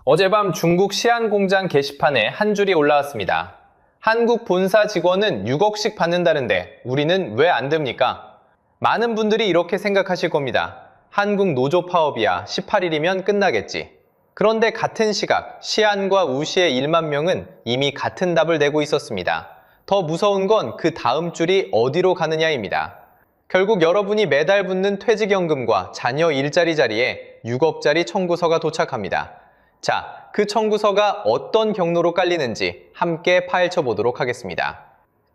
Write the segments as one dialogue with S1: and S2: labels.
S1: 어젯밤 중국 시안 공장 게시판에 한 줄이 올라왔습니다. 한국 본사 직원은 6억씩 받는다는데 우리는 왜 안 됩니까? 많은 분들이 이렇게 생각하실 겁니다. 한국 노조 파업이야 18일이면 끝나겠지. 그런데 같은 시각 시안과 우시의 1만 명은 이미 같은 답을 내고 있었습니다. 더 무서운 건 그 다음 줄이 어디로 가느냐입니다. 결국 여러분이 매달 붙는 퇴직연금과 자녀 일자리 자리에 6억짜리 청구서가 도착합니다. 자, 그 청구서가 어떤 경로로 깔리는지 함께 파헤쳐 보도록 하겠습니다.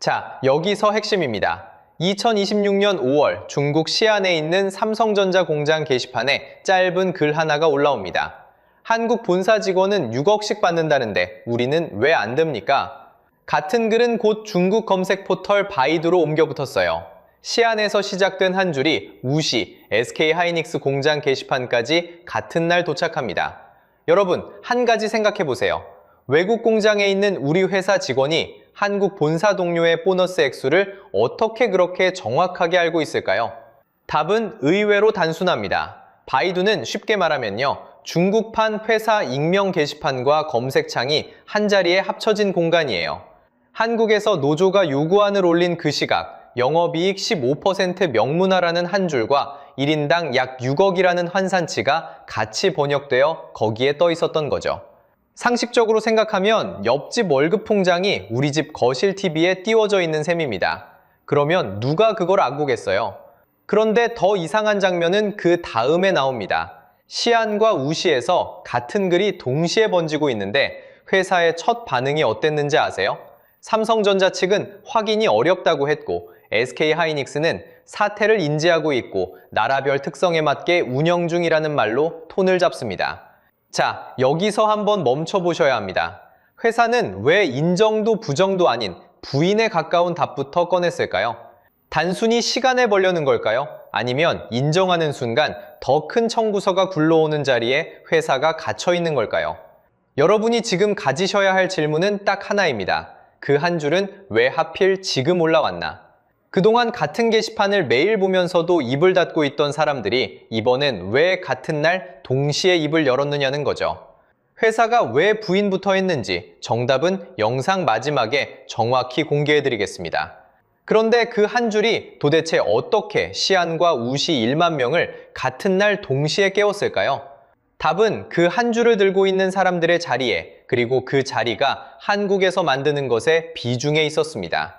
S1: 자, 여기서 핵심입니다. 2026년 5월 중국 시안에 있는 삼성전자 공장 게시판에 짧은 글 하나가 올라옵니다. 한국 본사 직원은 6억씩 받는다는데 우리는 왜 안 됩니까? 같은 글은 곧 중국 검색 포털 바이두로 옮겨 붙었어요. 시안에서 시작된 한 줄이 우시, SK하이닉스 공장 게시판까지 같은 날 도착합니다. 여러분, 한 가지 생각해 보세요. 외국 공장에 있는 우리 회사 직원이 한국 본사 동료의 보너스 액수를 어떻게 그렇게 정확하게 알고 있을까요? 답은 의외로 단순합니다. 바이두는 쉽게 말하면요, 중국판 회사 익명 게시판과 검색창이 한자리에 합쳐진 공간이에요. 한국에서 노조가 요구안을 올린 그 시각, 영업이익 15% 명문화라는 한 줄과 1인당 약 6억이라는 환산치가 같이 번역되어 거기에 떠 있었던 거죠. 상식적으로 생각하면 옆집 월급 통장이 우리 집 거실 TV에 띄워져 있는 셈입니다. 그러면 누가 그걸 안 보겠어요? 그런데 더 이상한 장면은 그 다음에 나옵니다. 시안과 우시에서 같은 글이 동시에 번지고 있는데 회사의 첫 반응이 어땠는지 아세요? 삼성전자 측은 확인이 어렵다고 했고 SK하이닉스는 사태를 인지하고 있고 나라별 특성에 맞게 운영 중이라는 말로 톤을 잡습니다. 자, 여기서 한번 멈춰보셔야 합니다. 회사는 왜 인정도 부정도 아닌 부인에 가까운 답부터 꺼냈을까요? 단순히 시간을 벌려는 걸까요? 아니면 인정하는 순간 더 큰 청구서가 굴러오는 자리에 회사가 갇혀 있는 걸까요? 여러분이 지금 가지셔야 할 질문은 딱 하나입니다. 그 한 줄은 왜 하필 지금 올라왔나? 그동안 같은 게시판을 매일 보면서도 입을 닫고 있던 사람들이 이번엔 왜 같은 날 동시에 입을 열었느냐는 거죠. 회사가 왜 부인부터 했는지 정답은 영상 마지막에 정확히 공개해드리겠습니다. 그런데 그 한 줄이 도대체 어떻게 시안과 우시 1만 명을 같은 날 동시에 깨웠을까요? 답은 그 한 줄을 들고 있는 사람들의 자리에, 그리고 그 자리가 한국에서 만드는 것에 비중에 있었습니다.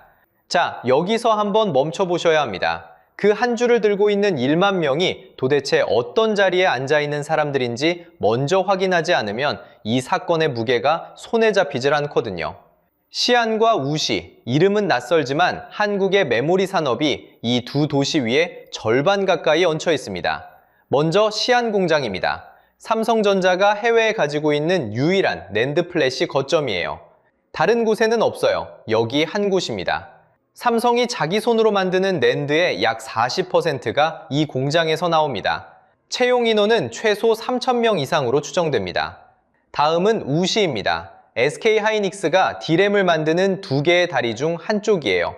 S1: 자, 여기서 한번 멈춰보셔야 합니다. 그 한 줄을 들고 있는 1만 명이 도대체 어떤 자리에 앉아있는 사람들인지 먼저 확인하지 않으면 이 사건의 무게가 손에 잡히질 않거든요. 시안과 우시, 이름은 낯설지만 한국의 메모리 산업이 이 두 도시 위에 절반 가까이 얹혀 있습니다. 먼저 시안 공장입니다. 삼성전자가 해외에 가지고 있는 유일한 낸드 플래시 거점이에요. 다른 곳에는 없어요. 여기 한 곳입니다. 삼성이 자기 손으로 만드는 낸드의 약 40%가 이 공장에서 나옵니다. 채용 인원은 최소 3,000명 이상으로 추정됩니다. 다음은 우시입니다. SK하이닉스가 D램을 만드는 두 개의 다리 중 한쪽이에요.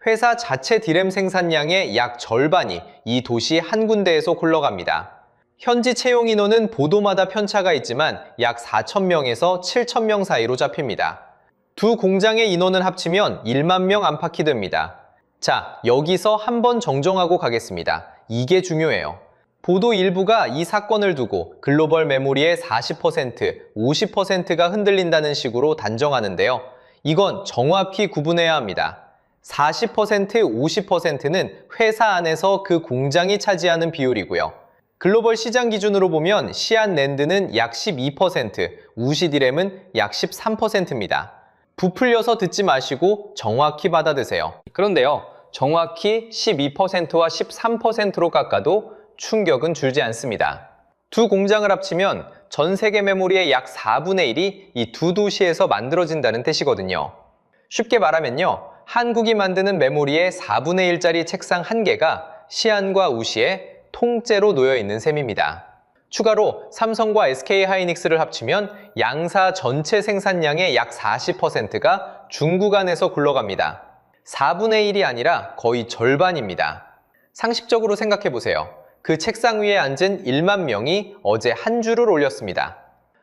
S1: 회사 자체 D램 생산량의 약 절반이 이 도시 한 군데에서 굴러갑니다. 현지 채용 인원은 보도마다 편차가 있지만 약 4,000명에서 7,000명 사이로 잡힙니다. 두 공장의 인원을 합치면 1만 명 안팎이 됩니다. 자, 여기서 한번 정정하고 가겠습니다. 이게 중요해요. 보도 일부가 이 사건을 두고 글로벌 메모리의 40%, 50%가 흔들린다는 식으로 단정하는데요. 이건 정확히 구분해야 합니다. 40%, 50%는 회사 안에서 그 공장이 차지하는 비율이고요. 글로벌 시장 기준으로 보면 시안랜드는 약 12%, 우시디램은 약 13%입니다. 부풀려서 듣지 마시고 정확히 받아드세요. 그런데요, 정확히 12%와 13%로 깎아도 충격은 줄지 않습니다. 두 공장을 합치면 전 세계 메모리의 약 4분의 1이 이 두 도시에서 만들어진다는 뜻이거든요. 쉽게 말하면요, 한국이 만드는 메모리의 4분의 1짜리 책상 한 개가 시안과 우시에 통째로 놓여 있는 셈입니다. 추가로 삼성과 SK하이닉스를 합치면 양사 전체 생산량의 약 40%가 중국 안에서 굴러갑니다. 4분의 1이 아니라 거의 절반입니다. 상식적으로 생각해보세요. 그 책상 위에 앉은 1만 명이 어제 한 줄을 올렸습니다.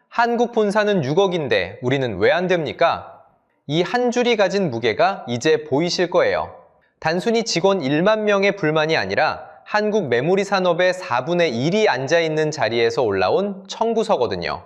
S1: 한국 본사는 6억인데 우리는 왜 안 됩니까? 이 한 줄이 가진 무게가 이제 보이실 거예요. 단순히 직원 1만 명의 불만이 아니라 한국 메모리 산업의 4분의 1이 앉아있는 자리에서 올라온 청구서거든요.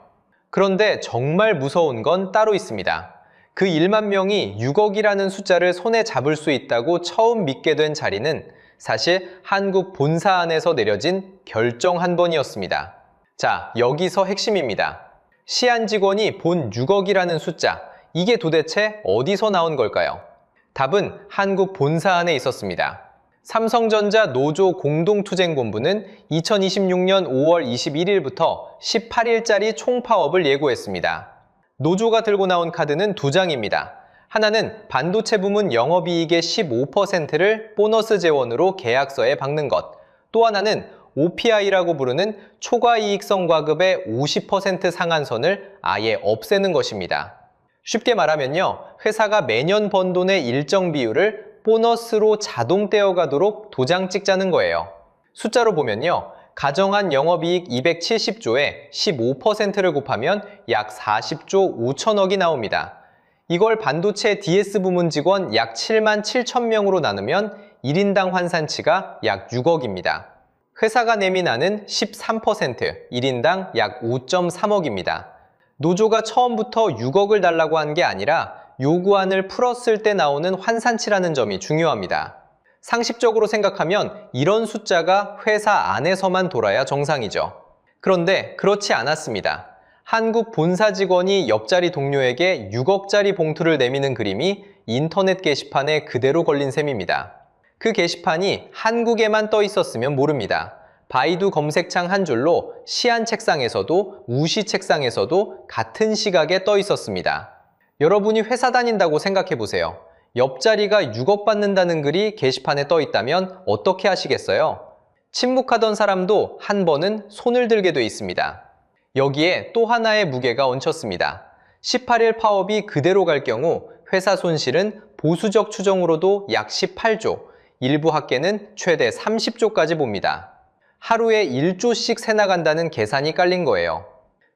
S1: 그런데 정말 무서운 건 따로 있습니다. 그 1만 명이 6억이라는 숫자를 손에 잡을 수 있다고 처음 믿게 된 자리는 사실 한국 본사 안에서 내려진 결정 한 번이었습니다. 자, 여기서 핵심입니다. 시안 직원이 본 6억이라는 숫자, 이게 도대체 어디서 나온 걸까요? 답은 한국 본사 안에 있었습니다. 삼성전자 노조 공동투쟁본부는 2026년 5월 21일부터 18일짜리 총파업을 예고했습니다. 노조가 들고 나온 카드는 두 장입니다. 하나는 반도체 부문 영업이익의 15%를 보너스 재원으로 계약서에 박는 것, 또 하나는 OPI라고 부르는 초과이익성 과급의 50% 상한선을 아예 없애는 것입니다. 쉽게 말하면요, 회사가 매년 번 돈의 일정 비율을 보너스로 자동 떼어가도록 도장 찍자는 거예요. 숫자로 보면요, 가정한 영업이익 270조에 15%를 곱하면 약 40조 5천억이 나옵니다. 이걸 반도체 DS 부문 직원 약 7만 7천 명으로 나누면 1인당 환산치가 약 6억입니다. 회사가 내민하는 13%, 1인당 약 5.3억입니다. 노조가 처음부터 6억을 달라고 한 게 아니라 요구안을 풀었을 때 나오는 환산치라는 점이 중요합니다. 상식적으로 생각하면 이런 숫자가 회사 안에서만 돌아야 정상이죠. 그런데 그렇지 않았습니다. 한국 본사 직원이 옆자리 동료에게 6억짜리 봉투를 내미는 그림이 인터넷 게시판에 그대로 걸린 셈입니다. 그 게시판이 한국에만 떠 있었으면 모릅니다. 바이두 검색창 한 줄로 시안 책상에서도 우시 책상에서도 같은 시각에 떠 있었습니다. 여러분이 회사 다닌다고 생각해 보세요. 옆자리가 6억 받는다는 글이 게시판에 떠 있다면 어떻게 하시겠어요? 침묵하던 사람도 한 번은 손을 들게 돼 있습니다. 여기에 또 하나의 무게가 얹혔습니다. 18일 파업이 그대로 갈 경우 회사 손실은 보수적 추정으로도 약 18조, 일부 학계는 최대 30조까지 봅니다. 하루에 1조씩 새 나간다는 계산이 깔린 거예요.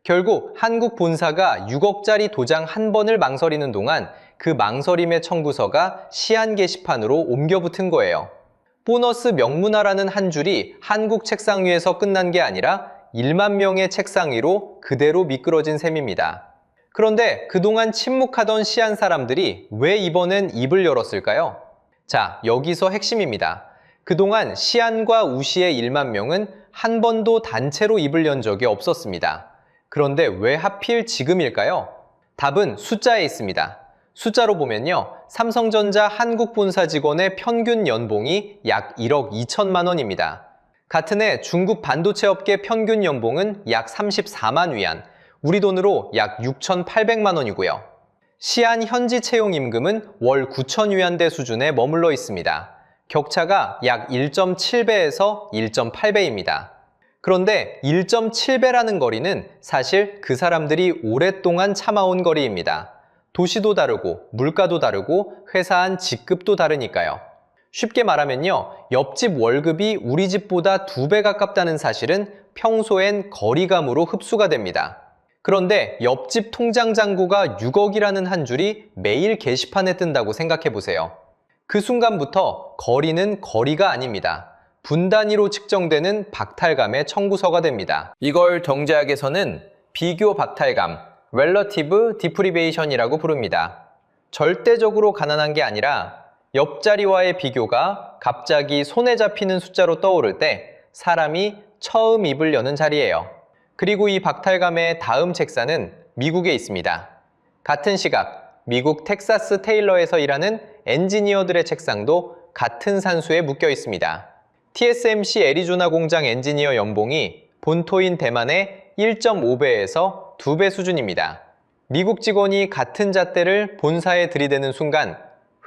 S1: 결국 한국 본사가 6억짜리 도장 한 번을 망설이는 동안 그 망설임의 청구서가 시안 게시판으로 옮겨 붙은 거예요. 보너스 명문화라는 한 줄이 한국 책상 위에서 끝난 게 아니라 1만 명의 책상 위로 그대로 미끄러진 셈입니다. 그런데 그동안 침묵하던 시안 사람들이 왜 이번엔 입을 열었을까요? 자, 여기서 핵심입니다. 그동안 시안과 우시의 1만 명은 한 번도 단체로 입을 연 적이 없었습니다. 그런데 왜 하필 지금일까요? 답은 숫자에 있습니다. 숫자로 보면요, 삼성전자 한국 본사 직원의 평균 연봉이 약 1억 2천만 원입니다. 같은 해 중국 반도체 업계 평균 연봉은 약 34만 위안, 우리 돈으로 약 6,800만 원이고요. 시안 현지 채용 임금은 월 9천 위안대 수준에 머물러 있습니다. 격차가 약 1.7배에서 1.8배입니다. 그런데 1.7배라는 거리는 사실 그 사람들이 오랫동안 참아온 거리입니다. 도시도 다르고 물가도 다르고 회사 안 직급도 다르니까요. 쉽게 말하면요, 옆집 월급이 우리 집보다 2배 가깝다는 사실은 평소엔 거리감으로 흡수가 됩니다. 그런데 옆집 통장 잔고가 6억이라는 한 줄이 매일 게시판에 뜬다고 생각해 보세요. 그 순간부터 거리는 거리가 아닙니다. 분 단위로 측정되는 박탈감의 청구서가 됩니다. 이걸 경제학에서는 비교 박탈감, Relative Deprivation이라고 부릅니다. 절대적으로 가난한 게 아니라 옆자리와의 비교가 갑자기 손에 잡히는 숫자로 떠오를 때 사람이 처음 입을 여는 자리예요. 그리고 이 박탈감의 다음 책사는 미국에 있습니다. 같은 시각, 미국 텍사스 테일러에서 일하는 엔지니어들의 책상도 같은 산수에 묶여 있습니다. TSMC 애리조나 공장 엔지니어 연봉이 본토인 대만의 1.5배에서 2배 수준입니다. 미국 직원이 같은 잣대를 본사에 들이대는 순간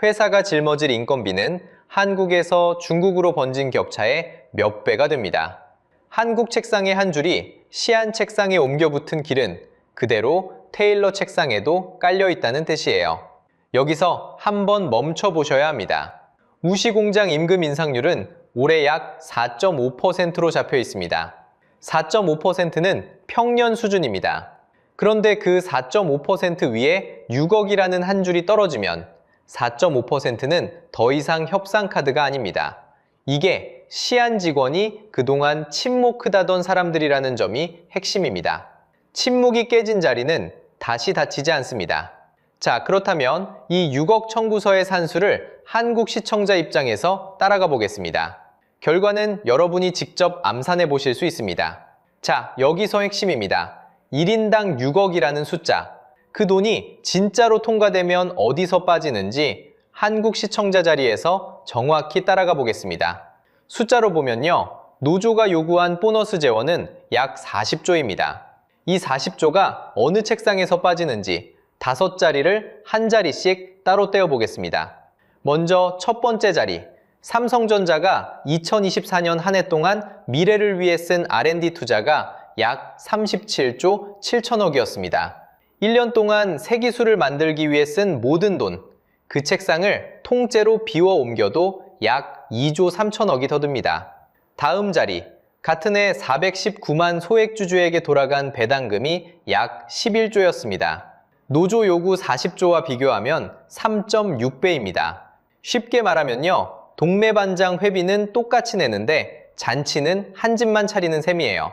S1: 회사가 짊어질 인건비는 한국에서 중국으로 번진 격차의 몇 배가 됩니다. 한국 책상의 한 줄이 시안 책상에 옮겨 붙은 길은 그대로 테일러 책상에도 깔려 있다는 뜻이에요. 여기서 한번 멈춰 보셔야 합니다. 우시 공장 임금 인상률은 올해 약 4.5%로 잡혀 있습니다. 4.5%는 평년 수준입니다. 그런데 그 4.5% 위에 6억이라는 한 줄이 떨어지면 4.5%는 더 이상 협상카드가 아닙니다. 이게 시안 직원이 그동안 침묵하다던 사람들이라는 점이 핵심입니다. 침묵이 깨진 자리는 다시 닫히지 않습니다. 자, 그렇다면 이 6억 청구서의 산수를 한국 시청자 입장에서 따라가 보겠습니다. 결과는 여러분이 직접 암산해 보실 수 있습니다. 자, 여기서 핵심입니다. 1인당 6억이라는 숫자. 그 돈이 진짜로 통과되면 어디서 빠지는지 한국 시청자 자리에서 정확히 따라가 보겠습니다. 숫자로 보면요. 노조가 요구한 보너스 재원은 약 40조입니다. 이 40조가 어느 책상에서 빠지는지 5자리를 한 자리씩 따로 떼어 보겠습니다. 먼저 첫 번째 자리, 삼성전자가 2024년 한 해 동안 미래를 위해 쓴 R&D 투자가 약 37조 7천억이었습니다. 1년 동안 새 기술을 만들기 위해 쓴 모든 돈, 그 책상을 통째로 비워 옮겨도 약 2조 3천억이 더 듭니다. 다음 자리, 같은 해 419만 소액주주에게 돌아간 배당금이 약 11조였습니다. 노조 요구 40조와 비교하면 3.6배입니다. 쉽게 말하면요. 동매반장 회비는 똑같이 내는데 잔치는 한 집만 차리는 셈이에요.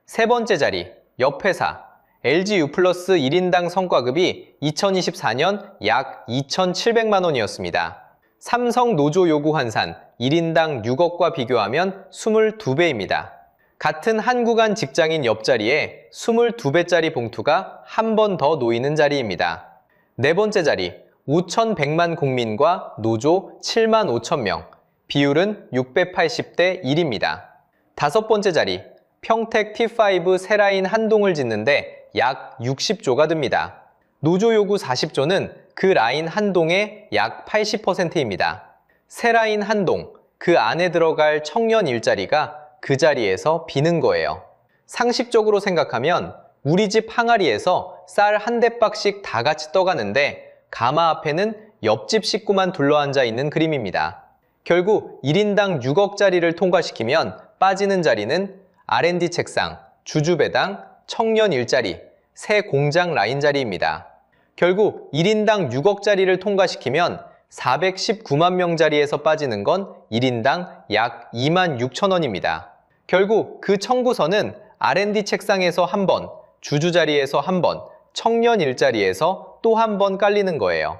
S1: 세 번째 자리, 옆 회사. LG U+ 1인당 성과급이 2024년 약 2,700만 원이었습니다. 삼성 노조 요구 환산 1인당 6억과 비교하면 22배입니다. 같은 한 구간 직장인 옆자리에 22배짜리 봉투가 한 번 더 놓이는 자리입니다. 네 번째 자리, 5,100만 국민과 노조 7만 5천 명, 비율은 680대 1입니다. 다섯 번째 자리, 평택 T5 새 라인 한 동을 짓는데 약 60조가 듭니다. 노조 요구 40조는 그 라인 한 동의 약 80%입니다. 새 라인 한 동, 그 안에 들어갈 청년 일자리가 그 자리에서 비는 거예요. 상식적으로 생각하면 우리 집 항아리에서 쌀 한 대박씩 다 같이 떠가는데 가마 앞에는 옆집 식구만 둘러앉아 있는 그림입니다. 결국 1인당 6억짜리를 통과시키면 빠지는 자리는 R&D 책상, 주주배당, 청년 일자리, 새 공장 라인 자리입니다. 결국 1인당 6억짜리를 통과시키면 419만 명자리에서 빠지는 건 1인당 약 2만 6천 원입니다. 결국 그 청구서는 R&D 책상에서 한 번, 주주 자리에서 한 번, 청년 일자리에서 또 한 번 깔리는 거예요.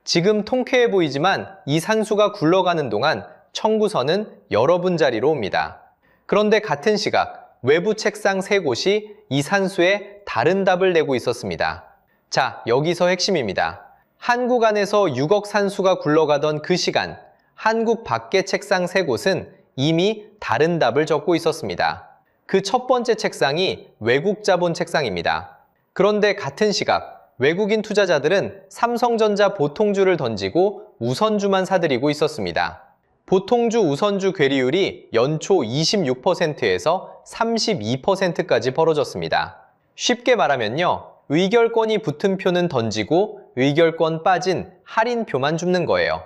S1: 지금 통쾌해 보이지만 이 산수가 굴러가는 동안 청구서는 여러분 자리로 옵니다. 그런데 같은 시각 외부 책상 3곳이 이 산수에 다른 답을 내고 있었습니다. 자, 여기서 핵심입니다. 한국 안에서 6억 산수가 굴러가던 그 시간, 한국 밖의 책상 3곳은 이미 다른 답을 적고 있었습니다. 그 첫 번째 책상이 외국 자본 책상입니다. 그런데 같은 시각, 외국인 투자자들은 삼성전자 보통주를 던지고 우선주만 사들이고 있었습니다. 보통주 우선주 괴리율이 연초 26%에서 32%까지 벌어졌습니다. 쉽게 말하면요. 의결권이 붙은 표는 던지고 의결권 빠진 할인표만 줍는 거예요.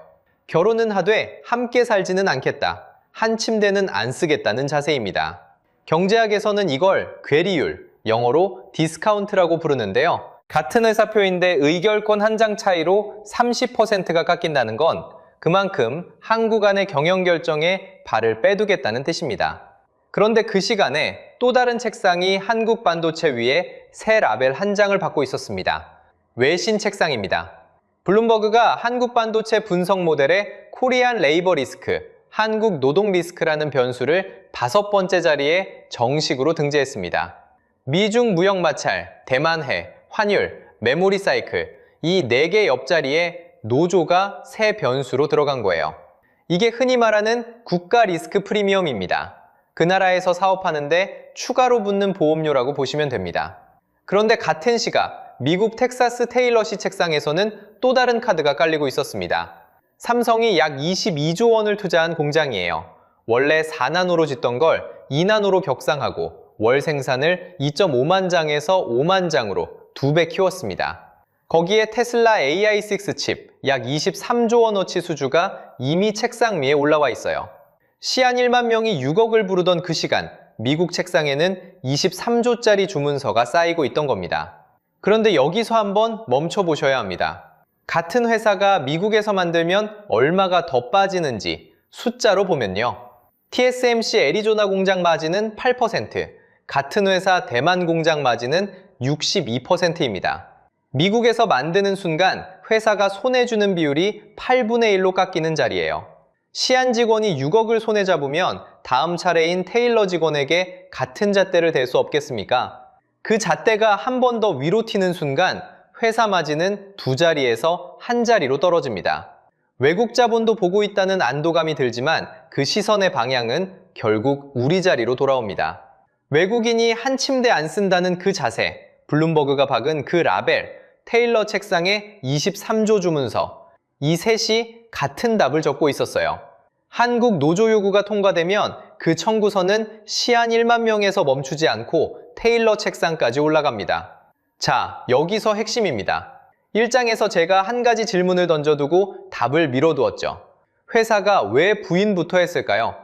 S1: 결혼은 하되 함께 살지는 않겠다. 한 침대는 안 쓰겠다는 자세입니다. 경제학에서는 이걸 괴리율, 영어로 디스카운트라고 부르는데요. 같은 회사표인데 의결권 한 장 차이로 30%가 깎인다는 건 그만큼 한국 안의 경영 결정에 발을 빼두겠다는 뜻입니다. 그런데 그 시간에 또 다른 책상이 한국 반도체 위에 새 라벨 한 장을 받고 있었습니다. 외신 책상입니다. 블룸버그가 한국 반도체 분석 모델에 코리안 레이버 리스크, 한국 노동 리스크라는 변수를 5번째 자리에 정식으로 등재했습니다. 미중 무역 마찰, 대만해, 환율, 메모리 사이클, 이 4개 옆자리에 노조가 새 변수로 들어간 거예요. 이게 흔히 말하는 국가 리스크 프리미엄입니다. 그 나라에서 사업하는데 추가로 붙는 보험료라고 보시면 됩니다. 그런데 같은 시각 미국 텍사스 테일러시 책상에서는 또 다른 카드가 깔리고 있었습니다. 삼성이 약 22조 원을 투자한 공장이에요. 원래 4나노로 짓던 걸 2나노로 격상하고 월 생산을 2.5만 장에서 5만 장으로 2배 키웠습니다. 거기에 테슬라 AI6 칩 약 23조 원어치 수주가 이미 책상 위에 올라와 있어요. 시안 1만 명이 6억을 부르던 그 시간 미국 책상에는 23조짜리 주문서가 쌓이고 있던 겁니다. 그런데 여기서 한번 멈춰 보셔야 합니다. 같은 회사가 미국에서 만들면 얼마가 더 빠지는지 숫자로 보면요. TSMC 애리조나 공장 마진은 8%, 같은 회사 대만 공장 마진은 62%입니다. 미국에서 만드는 순간 회사가 손해주는 비율이 8분의 1로 깎이는 자리예요. 시안 직원이 6억을 손해 잡으면 다음 차례인 테일러 직원에게 같은 잣대를 댈 수 없겠습니까? 그 잣대가 한 번 더 위로 튀는 순간 회사 마진은 두 자리에서 한 자리로 떨어집니다. 외국 자본도 보고 있다는 안도감이 들지만 그 시선의 방향은 결국 우리 자리로 돌아옵니다. 외국인이 한 침대 안 쓴다는 그 자세, 블룸버그가 박은 그 라벨, 테일러 책상에 23조 주문서, 이 셋이 같은 답을 적고 있었어요. 한국 노조 요구가 통과되면 그 청구서는 시안 1만 명에서 멈추지 않고 테일러 책상까지 올라갑니다. 자, 여기서 핵심입니다. 1장에서 제가 한 가지 질문을 던져두고 답을 미뤄두었죠. 회사가 왜 부인부터 했을까요?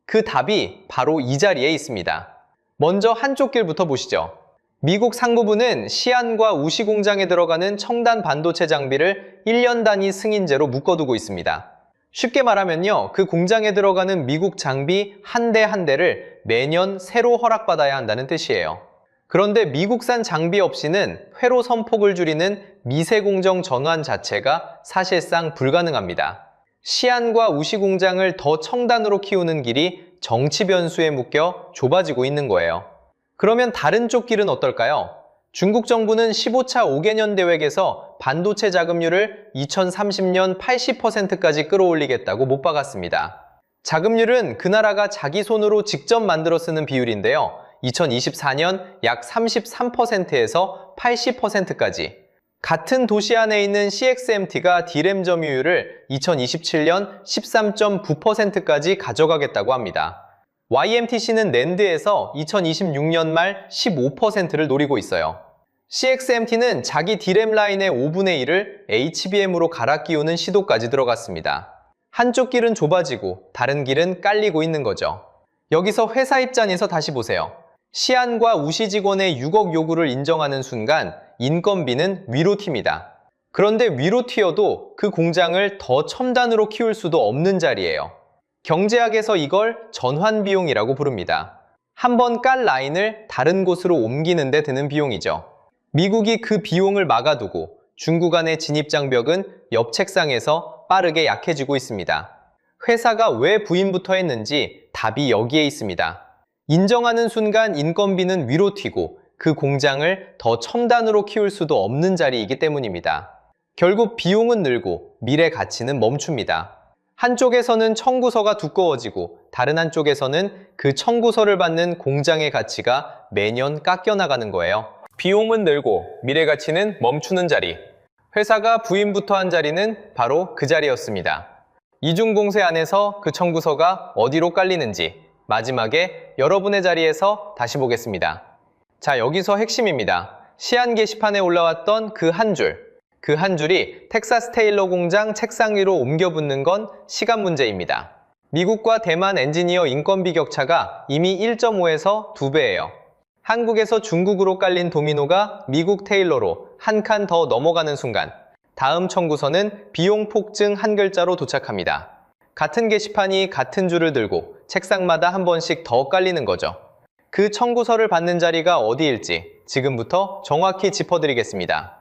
S1: 그 답이 바로 이 자리에 있습니다. 먼저 한쪽 길부터 보시죠. 미국 상무부는 시안과 우시 공장에 들어가는 첨단 반도체 장비를 1년 단위 승인제로 묶어두고 있습니다. 쉽게 말하면요, 그 공장에 들어가는 미국 장비 한 대 한 대를 매년 새로 허락받아야 한다는 뜻이에요. 그런데 미국산 장비 없이는 회로 선폭을 줄이는 미세공정 전환 자체가 사실상 불가능합니다. 시안과 우시 공장을 더 첨단으로 키우는 길이 정치 변수에 묶여 좁아지고 있는 거예요. 그러면 다른 쪽 길은 어떨까요? 중국 정부는 15차 5개년 계획에서 반도체 자금률을 2030년 80%까지 끌어올리겠다고 못 박았습니다. 자금률은 그 나라가 자기 손으로 직접 만들어 쓰는 비율인데요. 2024년 약 33%에서 80%까지. 같은 도시 안에 있는 CXMT가 D램 점유율을 2027년 13.9%까지 가져가겠다고 합니다. YMTC는 낸드에서 2026년 말 15%를 노리고 있어요. CXMT는 자기 D램 라인의 5분의 1을 HBM으로 갈아 끼우는 시도까지 들어갔습니다. 한쪽 길은 좁아지고 다른 길은 깔리고 있는 거죠. 여기서 회사 입장에서 다시 보세요. 시안과 우시 직원의 6억 요구를 인정하는 순간 인건비는 위로 튑니다. 그런데 위로 튀어도 그 공장을 더 첨단으로 키울 수도 없는 자리예요. 경제학에서 이걸 전환비용이라고 부릅니다. 한번 깔 라인을 다른 곳으로 옮기는 데 드는 비용이죠. 미국이 그 비용을 막아두고 중국 안의 진입장벽은 옆 책상에서 빠르게 약해지고 있습니다. 회사가 왜 부인부터 했는지 답이 여기에 있습니다. 인정하는 순간 인건비는 위로 튀고 그 공장을 더 첨단으로 키울 수도 없는 자리이기 때문입니다. 결국 비용은 늘고 미래 가치는 멈춥니다. 한쪽에서는 청구서가 두꺼워지고 다른 한쪽에서는 그 청구서를 받는 공장의 가치가 매년 깎여나가는 거예요. 비용은 늘고 미래 가치는 멈추는 자리. 회사가 부인부터 한 자리는 바로 그 자리였습니다. 이중공세 안에서 그 청구서가 어디로 깔리는지 마지막에 여러분의 자리에서 다시 보겠습니다. 자, 여기서 핵심입니다. 시안 게시판에 올라왔던 그 한 줄. 그 한 줄이 텍사스 테일러 공장 책상 위로 옮겨 붙는 건 시간 문제입니다. 미국과 대만 엔지니어 인건비 격차가 이미 1.5에서 2배예요. 한국에서 중국으로 깔린 도미노가 미국 테일러로 한 칸 더 넘어가는 순간 다음 청구서는 비용 폭증 한 글자로 도착합니다. 같은 게시판이 같은 줄을 들고 책상마다 한 번씩 더 깔리는 거죠. 그 청구서를 받는 자리가 어디일지 지금부터 정확히 짚어드리겠습니다.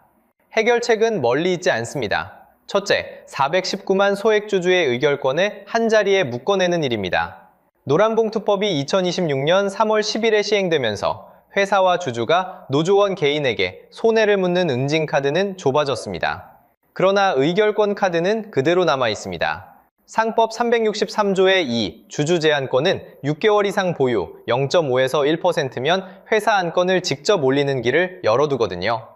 S1: 해결책은 멀리 있지 않습니다. 첫째, 419만 소액주주의 의결권을 한 자리에 묶어내는 일입니다. 노란봉투법이 2026년 3월 10일에 시행되면서 회사와 주주가 노조원 개인에게 손해를 묻는 응징카드는 좁아졌습니다. 그러나 의결권 카드는 그대로 남아 있습니다. 상법 363조의 2 주주 제한권은 6개월 이상 보유 0.5에서 1%면 회사 안건을 직접 올리는 길을 열어두거든요.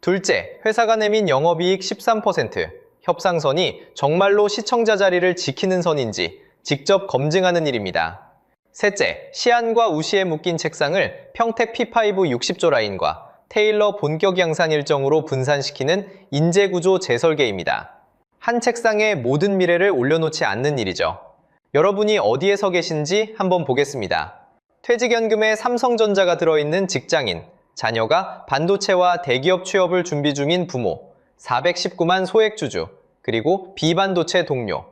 S1: 둘째, 회사가 내민 영업이익 13%, 협상선이 정말로 시청자 자리를 지키는 선인지 직접 검증하는 일입니다. 셋째, 시안과 우시에 묶인 책상을 평택 P5 60조 라인과 테일러 본격 양산 일정으로 분산시키는 인재구조 재설계입니다. 한 책상에 모든 미래를 올려놓지 않는 일이죠. 여러분이 어디에 서 계신지 한번 보겠습니다. 퇴직연금에 삼성전자가 들어있는 직장인, 자녀가 반도체와 대기업 취업을 준비 중인 부모, 419만 소액주주, 그리고 비반도체 동료,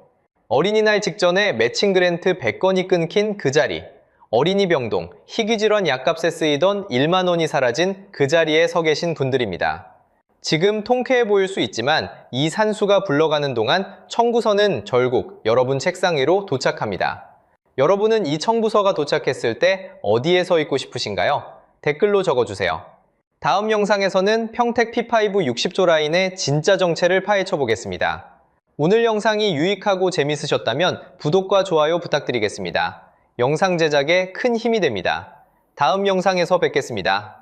S1: 어린이날 직전에 매칭 그랜트 100건이 끊긴 그 자리, 어린이 병동, 희귀질환 약값에 쓰이던 1만 원이 사라진 그 자리에 서 계신 분들입니다. 지금 통쾌해 보일 수 있지만 이 산수가 불러가는 동안 청구서는 결국 여러분 책상 위로 도착합니다. 여러분은 이 청구서가 도착했을 때 어디에 서 있고 싶으신가요? 댓글로 적어주세요. 다음 영상에서는 평택 P5 60조 라인의 진짜 정체를 파헤쳐 보겠습니다. 오늘 영상이 유익하고 재밌으셨다면 구독과 좋아요 부탁드리겠습니다. 영상 제작에 큰 힘이 됩니다. 다음 영상에서 뵙겠습니다.